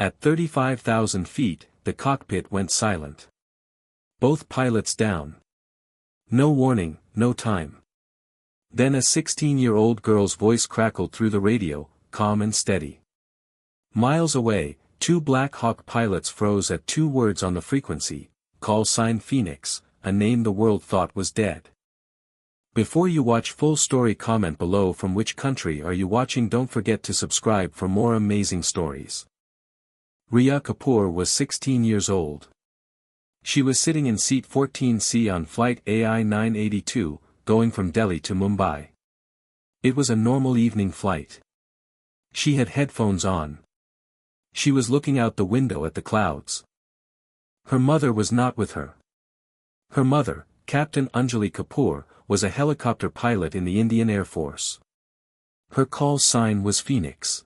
At 35,000 feet, the cockpit went silent. Both pilots down. No warning, no time. Then a 16-year-old girl's voice crackled through the radio, calm and steady. Miles away, two Black Hawk pilots froze at two words on the frequency, call sign Phoenix, a name the world thought was dead. Before you watch full story, comment below from which country are you watching. Don't forget to subscribe for more amazing stories. Riya Kapoor was 16 years old. She was sitting in seat 14C on flight AI 982, going from Delhi to Mumbai. It was a normal evening flight. She had headphones on. She was looking out the window at the clouds. Her mother was not with her. Her mother, Captain Anjali Kapoor, was a helicopter pilot in the Indian Air Force. Her call sign was Phoenix.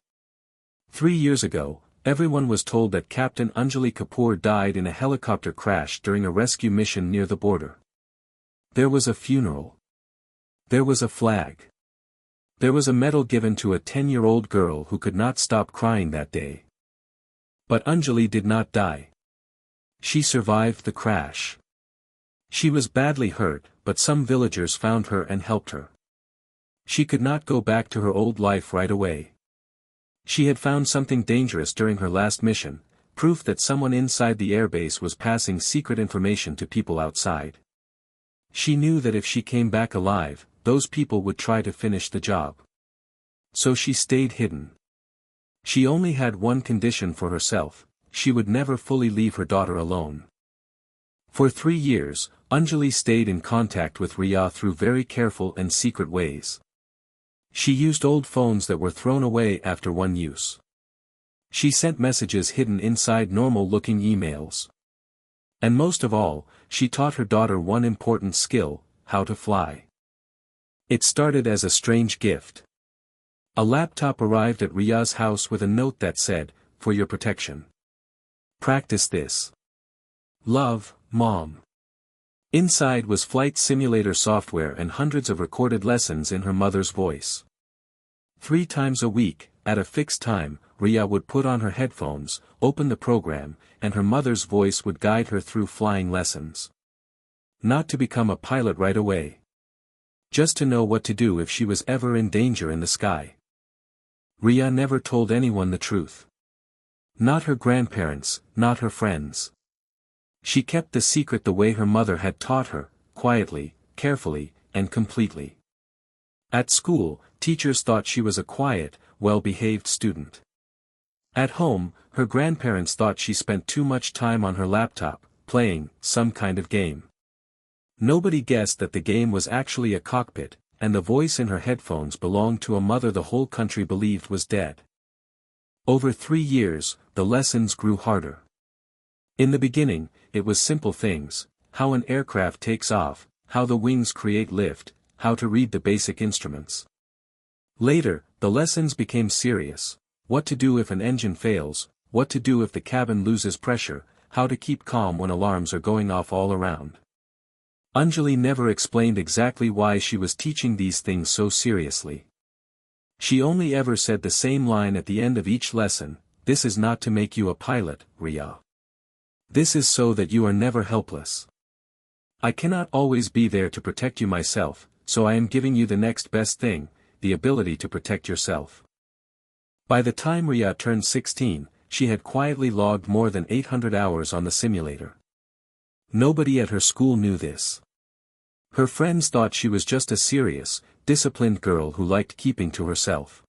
3 years ago, everyone was told that Captain Anjali Kapoor died in a helicopter crash during a rescue mission near the border. There was a funeral. There was a flag. There was a medal given to a 10-year-old girl who could not stop crying that day. But Anjali did not die. She survived the crash. She was badly hurt, but some villagers found her and helped her. She could not go back to her old life right away. She had found something dangerous during her last mission, proof that someone inside the airbase was passing secret information to people outside. She knew that if she came back alive, those people would try to finish the job. So she stayed hidden. She only had one condition for herself: she would never fully leave her daughter alone. For 3 years, Anjali stayed in contact with Riya through very careful and secret ways. She used old phones that were thrown away after one use. She sent messages hidden inside normal-looking emails. And most of all, she taught her daughter one important skill: how to fly. It started as a strange gift. A laptop arrived at Riya's house with a note that said, "For your protection. Practice this. Love, Mom." Inside was flight simulator software and hundreds of recorded lessons in her mother's voice. 3 times a week, at a fixed time, Riya would put on her headphones, open the program, and her mother's voice would guide her through flying lessons. Not to become a pilot right away. Just to know what to do if she was ever in danger in the sky. Riya never told anyone the truth. Not her grandparents, not her friends. She kept the secret the way her mother had taught her, quietly, carefully, and completely. At school, teachers thought she was a quiet, well-behaved student. At home, her grandparents thought she spent too much time on her laptop, playing some kind of game. Nobody guessed that the game was actually a cockpit, and the voice in her headphones belonged to a mother the whole country believed was dead. Over 3 years, the lessons grew harder. In the beginning, it was simple things: how an aircraft takes off, how the wings create lift, how to read the basic instruments. Later, the lessons became serious: what to do if an engine fails, what to do if the cabin loses pressure, how to keep calm when alarms are going off all around. Anjali never explained exactly why she was teaching these things so seriously. She only ever said the same line at the end of each lesson: "This is not to make you a pilot, Riya. This is so that you are never helpless. I cannot always be there to protect you myself, so I am giving you the next best thing, the ability to protect yourself." By the time Riya turned 16, she had quietly logged more than 800 hours on the simulator. Nobody at her school knew this. Her friends thought she was just a serious, disciplined girl who liked keeping to herself.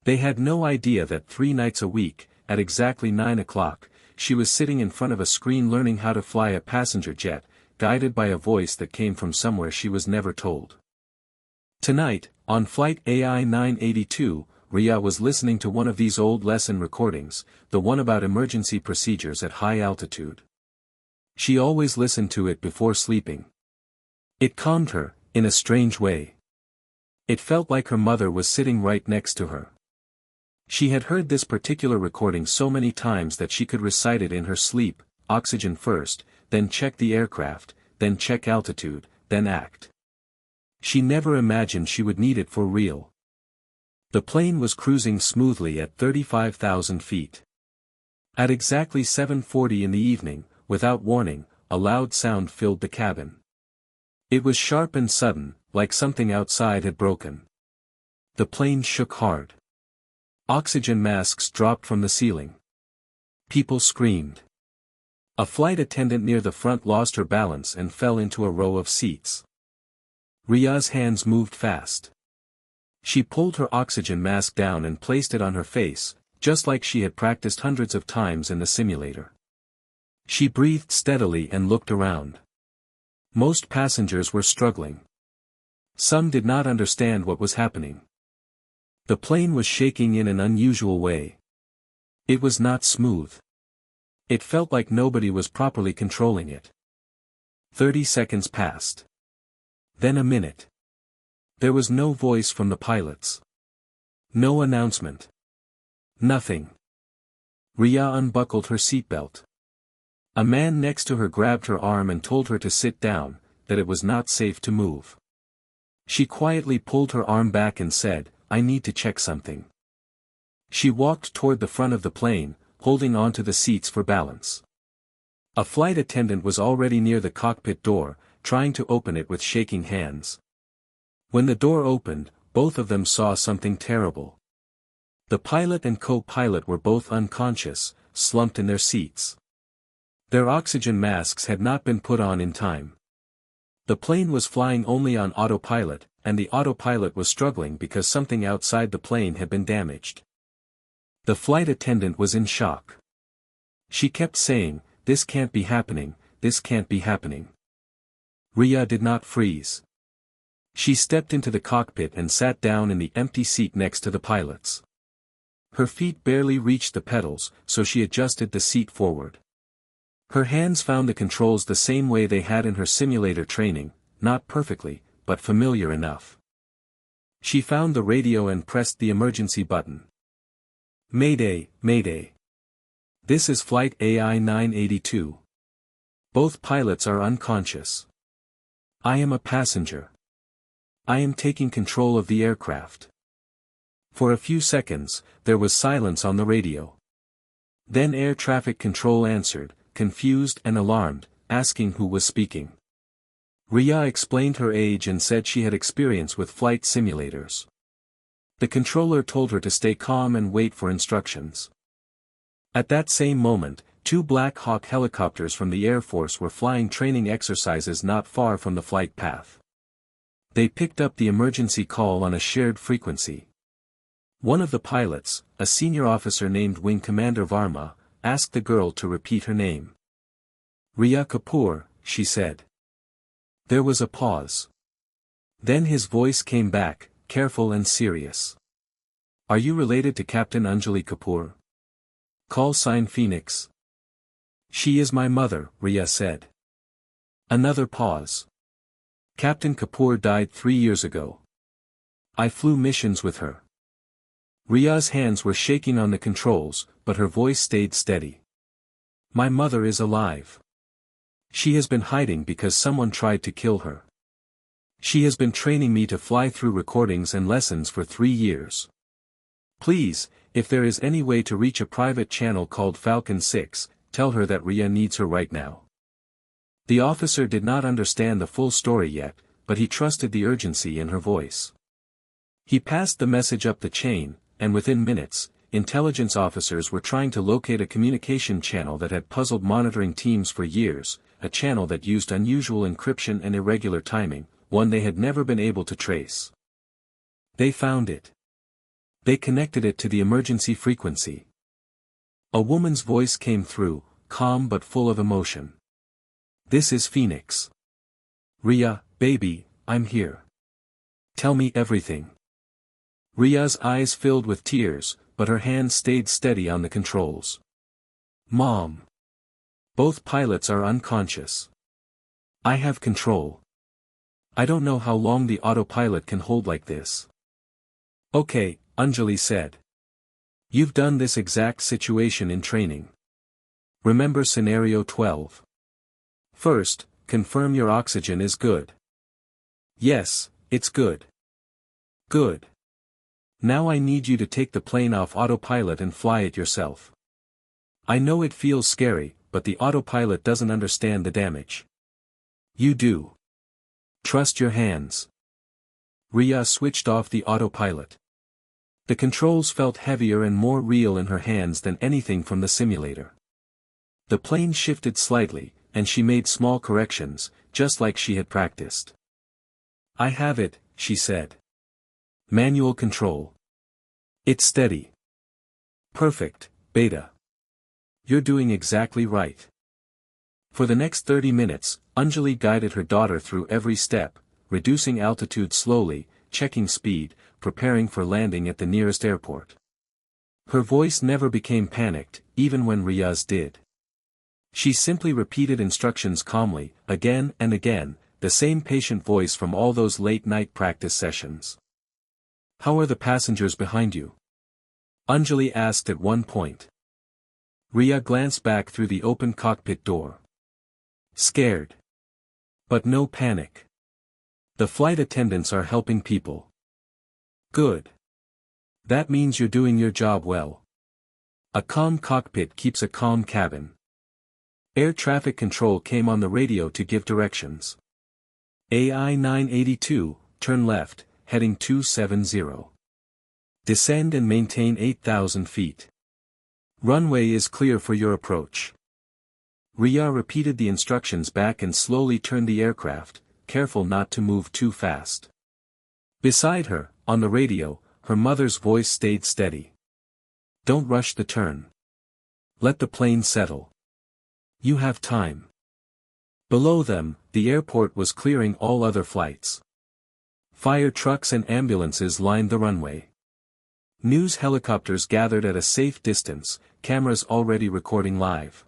They had no idea that 3 nights a week, at exactly 9 o'clock, she was sitting in front of a screen learning how to fly a passenger jet, guided by a voice that came from somewhere she was never told. Tonight, on flight AI 982, Riya was listening to one of these old lesson recordings, the one about emergency procedures at high altitude. She always listened to it before sleeping. It calmed her, in a strange way. It felt like her mother was sitting right next to her. She had heard this particular recording so many times that she could recite it in her sleep: oxygen first, then check the aircraft, then check altitude, then act. She never imagined she would need it for real. The plane was cruising smoothly at 35,000 feet. At exactly 7:40 in the evening, without warning, a loud sound filled the cabin. It was sharp and sudden, like something outside had broken. The plane shook hard. Oxygen masks dropped from the ceiling. People screamed. A flight attendant near the front lost her balance and fell into a row of seats. Ria's hands moved fast. She pulled her oxygen mask down and placed it on her face, just like she had practiced hundreds of times in the simulator. She breathed steadily and looked around. Most passengers were struggling. Some did not understand what was happening. The plane was shaking in an unusual way. It was not smooth. It felt like nobody was properly controlling it. 30 seconds passed. Then a minute. There was no voice from the pilots. No announcement. Nothing. Ria unbuckled her seatbelt. A man next to her grabbed her arm and told her to sit down, that it was not safe to move. She quietly pulled her arm back and said, "I need to check something." She walked toward the front of the plane, holding onto the seats for balance. A flight attendant was already near the cockpit door, trying to open it with shaking hands. When the door opened, both of them saw something terrible. The pilot and co-pilot were both unconscious, slumped in their seats. Their oxygen masks had not been put on in time. The plane was flying only on autopilot, and the autopilot was struggling because something outside the plane had been damaged. The flight attendant was in shock. She kept saying, "This can't be happening, this can't be happening." Ria did not freeze. She stepped into the cockpit and sat down in the empty seat next to the pilot's. Her feet barely reached the pedals, so she adjusted the seat forward. Her hands found the controls the same way they had in her simulator training, not perfectly, but familiar enough. She found the radio and pressed the emergency button. "Mayday, Mayday. This is Flight AI 982. Both pilots are unconscious. I am a passenger. I am taking control of the aircraft." For a few seconds, there was silence on the radio. Then air traffic control answered, confused and alarmed, asking who was speaking. Ria explained her age and said she had experience with flight simulators. The controller told her to stay calm and wait for instructions. At that same moment, two Black Hawk helicopters from the Air Force were flying training exercises not far from the flight path. They picked up the emergency call on a shared frequency. One of the pilots, a senior officer named Wing Commander Varma, asked the girl to repeat her name. "Ria Kapoor," she said. There was a pause. Then his voice came back, careful and serious. "Are you related to Captain Anjali Kapoor? Call sign Phoenix." "She is my mother," Ria said. Another pause. "Captain Kapoor died 3 years ago. I flew missions with her." Ria's hands were shaking on the controls, but her voice stayed steady. "My mother is alive. She has been hiding because someone tried to kill her. She has been training me to fly through recordings and lessons for 3 years. Please, if there is any way to reach a private channel called Falcon 6, tell her that Ria needs her right now." The officer did not understand the full story yet, but he trusted the urgency in her voice. He passed the message up the chain, and within minutes, intelligence officers were trying to locate a communication channel that had puzzled monitoring teams for years, a channel that used unusual encryption and irregular timing, one they had never been able to trace. They found it. They connected it to the emergency frequency. A woman's voice came through, calm but full of emotion. "This is Phoenix. Ria, baby, I'm here. Tell me everything." Ria's eyes filled with tears, but her hands stayed steady on the controls. "Mom. Both pilots are unconscious. I have control. I don't know how long the autopilot can hold like this." "Okay," Anjali said. "You've done this exact situation in training. Remember scenario 12. First, confirm your oxygen is good." "Yes, it's good." "Good. Now I need you to take the plane off autopilot and fly it yourself." I know it feels scary, but the autopilot doesn't understand the damage. You do. Trust your hands. Rhea switched off the autopilot. The controls felt heavier and more real in her hands than anything from the simulator. The plane shifted slightly, and she made small corrections, just like she had practiced. I have it, she said. Manual control. It's steady. Perfect, Beta. You're doing exactly right. For the next 30 minutes, Anjali guided her daughter through every step, reducing altitude slowly, checking speed, preparing for landing at the nearest airport. Her voice never became panicked, even when Riaz did. She simply repeated instructions calmly, again and again, the same patient voice from all those late-night practice sessions. How are the passengers behind you? Anjali asked at one point. Rhea glanced back through the open cockpit door. Scared. But no panic. The flight attendants are helping people. Good. That means you're doing your job well. A calm cockpit keeps a calm cabin. Air traffic control came on the radio to give directions. AI 982, turn left, heading 270. Descend and maintain 8,000 feet. Runway is clear for your approach. Rhea repeated the instructions back and slowly turned the aircraft, careful not to move too fast. Beside her, on the radio, her mother's voice stayed steady. Don't rush the turn. Let the plane settle. You have time. Below them, the airport was clearing all other flights. Fire trucks and ambulances lined the runway. News helicopters gathered at a safe distance, cameras already recording live.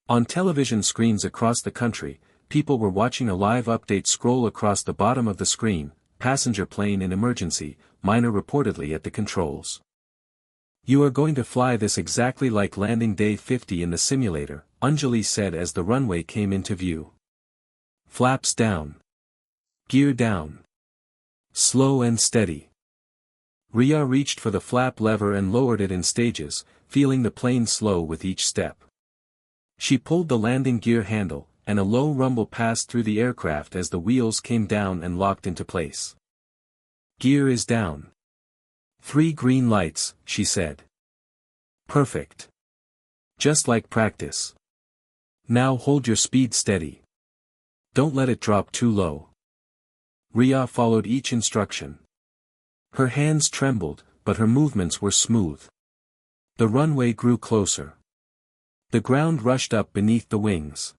On television screens across the country, people were watching a live update scroll across the bottom of the screen, passenger plane in emergency, minor reportedly at the controls. You are going to fly this exactly like landing day 50 in the simulator, Anjali said as the runway came into view. Flaps down. Gear down. Slow and steady. Rhea reached for the flap lever and lowered it in stages, feeling the plane slow with each step. She pulled the landing gear handle, and a low rumble passed through the aircraft as the wheels came down and locked into place. Gear is down. 3 green lights, she said. Perfect. Just like practice. Now hold your speed steady. Don't let it drop too low. Rhea followed each instruction. Her hands trembled, but her movements were smooth. The runway grew closer. The ground rushed up beneath the wings.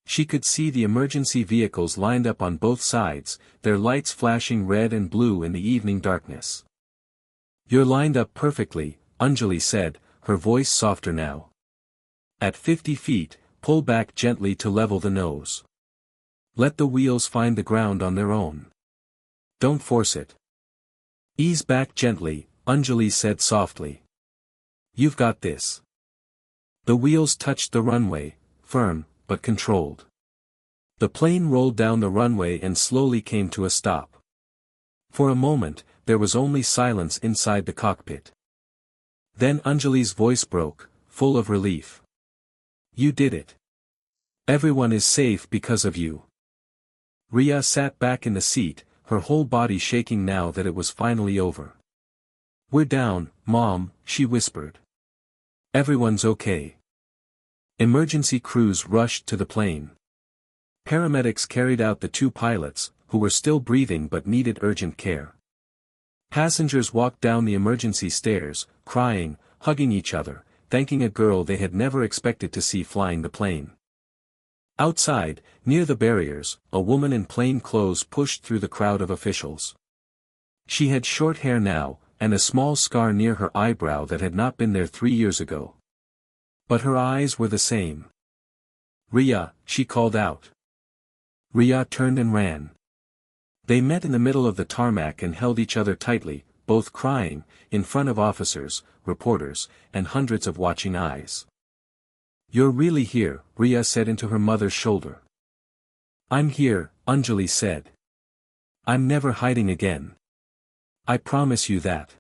She could see the emergency vehicles lined up on both sides, their lights flashing red and blue in the evening darkness. You're lined up perfectly, Anjali said, her voice softer now. At 50 feet, pull back gently to level the nose. Let the wheels find the ground on their own. Don't force it. Ease back gently, Anjali said softly. You've got this. The wheels touched the runway, firm, but controlled. The plane rolled down the runway and slowly came to a stop. For a moment, there was only silence inside the cockpit. Then Anjali's voice broke, full of relief. You did it. Everyone is safe because of you. Rhea sat back in the seat, her whole body shaking now that it was finally over. We're down, Mom, she whispered. Everyone's okay. Emergency crews rushed to the plane. Paramedics carried out the 2 pilots, who were still breathing but needed urgent care. Passengers walked down the emergency stairs, crying, hugging each other, thanking a girl they had never expected to see flying the plane. Outside, near the barriers, a woman in plain clothes pushed through the crowd of officials. She had short hair now, and a small scar near her eyebrow that had not been there 3 years ago. But her eyes were the same. Rhea, she called out. Rhea turned and ran. They met in the middle of the tarmac and held each other tightly, both crying, in front of officers, reporters, and hundreds of watching eyes. You're really here, Rhea said into her mother's shoulder. I'm here, Anjali said. I'm never hiding again. I promise you that.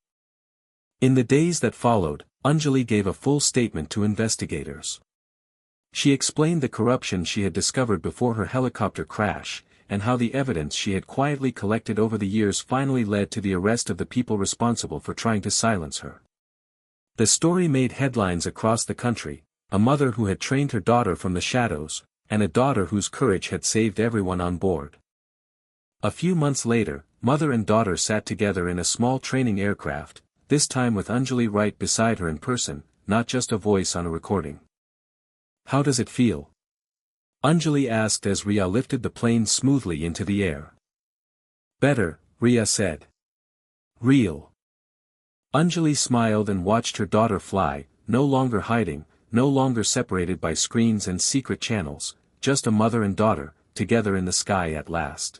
In the days that followed, Anjali gave a full statement to investigators. She explained the corruption she had discovered before her helicopter crash, and how the evidence she had quietly collected over the years finally led to the arrest of the people responsible for trying to silence her. The story made headlines across the country: a mother who had trained her daughter from the shadows, and a daughter whose courage had saved everyone on board. A few months later, mother and daughter sat together in a small training aircraft, this time with Anjali right beside her in person, not just a voice on a recording. "How does it feel?" Anjali asked as Riya lifted the plane smoothly into the air. "Better," Riya said. "Real." Anjali smiled and watched her daughter fly, no longer hiding, no longer separated by screens and secret channels, just a mother and daughter, together in the sky at last.